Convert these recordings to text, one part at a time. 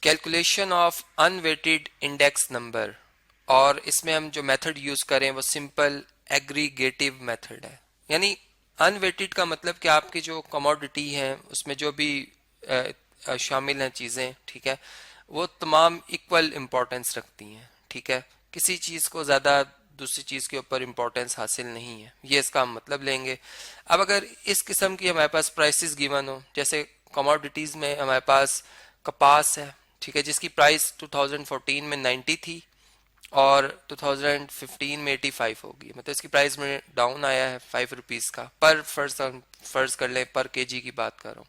Calculation of unweighted index number, और इसमें हम जो मेथड यूज करें वो सिंपल एग्रीगेटिव मेथड है। यानी अनवेटेड का मतलब कि आपकी जो कमोडिटी है उसमें जो भी शामिल हैं चीज़ें, ठीक है, वो तमाम इक्वल इम्पोर्टेंस रखती हैं। ठीक है, किसी चीज़ को ज़्यादा दूसरी चीज़ के ऊपर इम्पोर्टेंस हासिल नहीं है, ये इसका हम मतलब लेंगे। अब अगर इस किस्म की हमारे पास प्राइसेस गिवन हो, जैसे कमोडिटीज़ में हमारे पास कपास है, ठीक है, जिसकी प्राइस 2014 में 90 थी और 2015 में 85 होगी, मतलब इसकी प्राइस में डाउन आया है 5 रुपीज़ का पर फर्ज कर लें, पर केजी की बात कर रहा हूँ।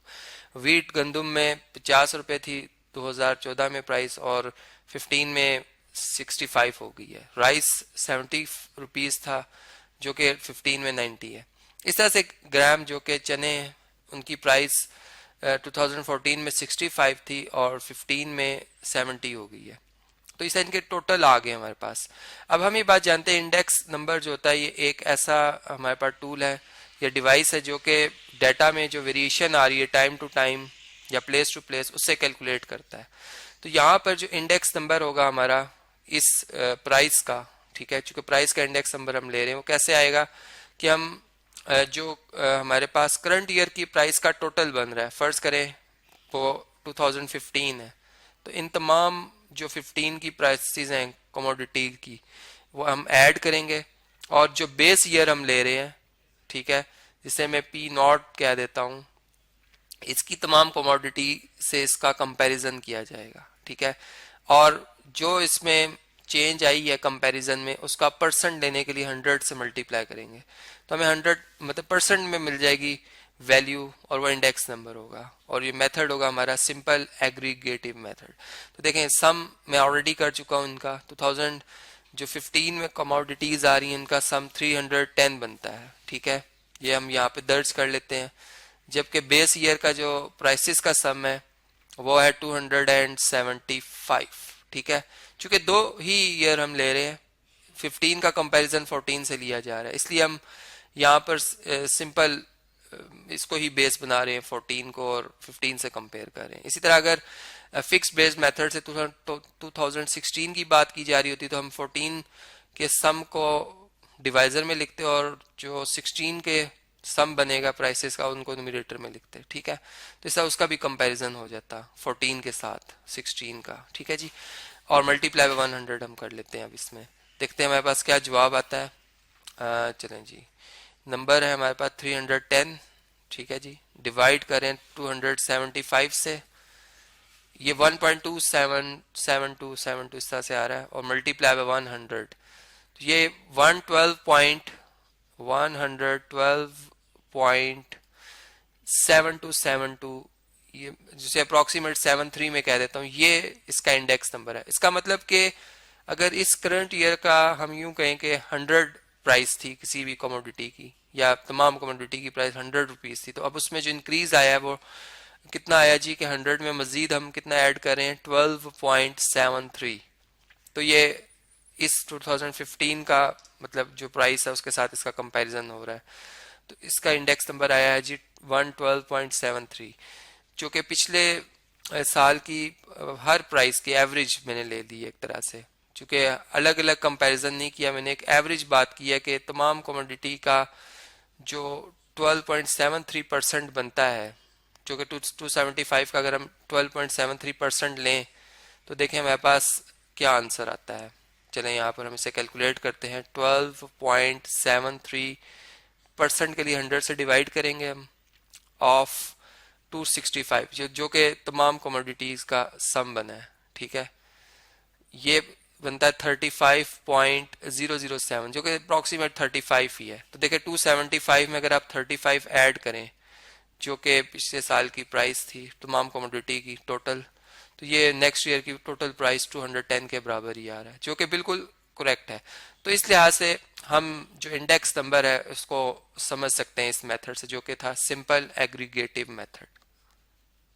वीट गंदुम में 50 रुपए थी 2014 में प्राइस, और 15 में 65 हो गई है। राइस 70 रुपीज़ था जो कि 15 में 90 है। इस तरह से ग्राम जो कि चने हैं उनकी प्राइस 2014 में 65 थी और 15 में 70 हो गई है। तो इस इनके टोटल आ गए हमारे पास। अब हम ये बात जानते हैं, इंडेक्स नंबर जो होता है ये एक ऐसा हमारे पास टूल है या डिवाइस है जो कि डाटा में जो वेरिएशन आ रही है टाइम टू टाइम या प्लेस टू प्लेस उससे कैलकुलेट करता है। तो यहाँ पर जो इंडेक्स नंबर होगा हमारा इस प्राइस का, ठीक है, चूंकि प्राइस का इंडेक्स नंबर हम ले रहे हैं, वो कैसे आएगा कि हम जो हमारे पास करंट ईयर की प्राइस का टोटल बन रहा है, फर्ज करें वो 2015 है, तो इन तमाम जो 15 की प्राइसेस हैं कमोडिटी की वो हम ऐड करेंगे, और जो बेस ईयर हम ले रहे हैं, ठीक है, जिसे मैं पी नॉट कह देता हूँ, इसकी तमाम कमोडिटी से इसका कंपैरिजन किया जाएगा। ठीक है, और जो इसमें चेंज आई है कंपैरिजन में उसका परसेंट लेने के लिए 100 से मल्टीप्लाई करेंगे, तो हमें 100 मतलब परसेंट में मिल जाएगी वैल्यू, और वो इंडेक्स नंबर होगा, और ये मेथड होगा हमारा सिंपल एग्रीगेटिव मेथड। तो देखें सम मैं ऑलरेडी कर चुका हूँ इनका 2000 जो 15 में कमोडिटीज आ रही हैं इनका सम 310 बनता है। ठीक है, ये हम यहाँ पे दर्ज कर लेते हैं, जबकि बेस ईयर का जो प्राइसेस का सम है वो है 275। ठीक है, चूंकि दो ही ईयर हम ले रहे हैं, 15 का कंपैरिजन 14 से लिया जा रहा है, इसलिए हम यहाँ पर सिंपल इसको ही बेस बना रहे हैं 14 को और 15 से कंपेयर कर रहे हैं। इसी तरह अगर फिक्स बेस मेथड से 2016 की बात की जा रही होती तो हम 14 के सम को डिवाइजर में लिखते और जो 16 के सम बनेगा प्राइसेस का उनको न्यूमरेटर में लिखते। ठीक है, तो इसका उसका भी कंपैरिजन हो जाता 14 के साथ 16 का। ठीक है जी, और मल्टीप्लाई बाय 100 हम कर लेते हैं। अब इसमें देखते हैं हमारे पास क्या जवाब आता है। चलें जी, नंबर है हमारे पास 310। ठीक है जी, डिवाइड करें 275 से, ये 1.27272 इस तरह से आ रहा है, और मल्टीप्लाई बाय 100 तो ये 112.7272 ये जिसे अप्रोक्सीमेट 73 में कह देता हूँ, ये इसका इंडेक्स नंबर है। इसका मतलब कि अगर इस करंट ईयर का हम यूं कहें कि 100 प्राइस थी किसी भी कमोडिटी की, या तमाम कमोडिटी की प्राइस 100 रुपीज थी, तो अब उसमें जो इंक्रीज आया है वो कितना आया जी कि 100 में मजीद हम कितना ऐड कर रहे हैं 12.73। तो ये इस 2015 का मतलब जो प्राइस है उसके साथ इसका कंपैरिजन हो रहा है, तो इसका इंडेक्स नंबर आया है जी 112.73, जो कि पिछले साल की हर प्राइस की एवरेज मैंने ले ली एक तरह से। चूंकि अलग अलग कंपैरिजन नहीं किया मैंने, एक एवरेज बात की है कि तमाम कमोडिटी का जो 12.73% बनता है, जो कि 275 का अगर हम 12.73% लें तो देखें हमारे पास क्या आंसर आता है। चलें यहाँ पर हम इसे कैलकुलेट करते हैं। 12.73% के लिए 100 से डिवाइड करेंगे हम, ऑफ 265 जो कि तमाम कमोडिटीज का सम बना है। ठीक है, ये बनता है 35.007 जो कि अप्रोक्सीमेट 35 ही है। तो देखिए 275 में अगर आप 35 ऐड करें जो कि पिछले साल की प्राइस थी तमाम कमोडिटी की टोटल, तो ये नेक्स्ट ईयर की टोटल प्राइस 210 के बराबर ही आ रहा है, जो कि बिल्कुल करेक्ट है। तो इस लिहाज से हम जो इंडेक्स नंबर है उसको समझ सकते हैं इस मेथड से, जो कि था सिंपल एग्रीगेटिव मेथड।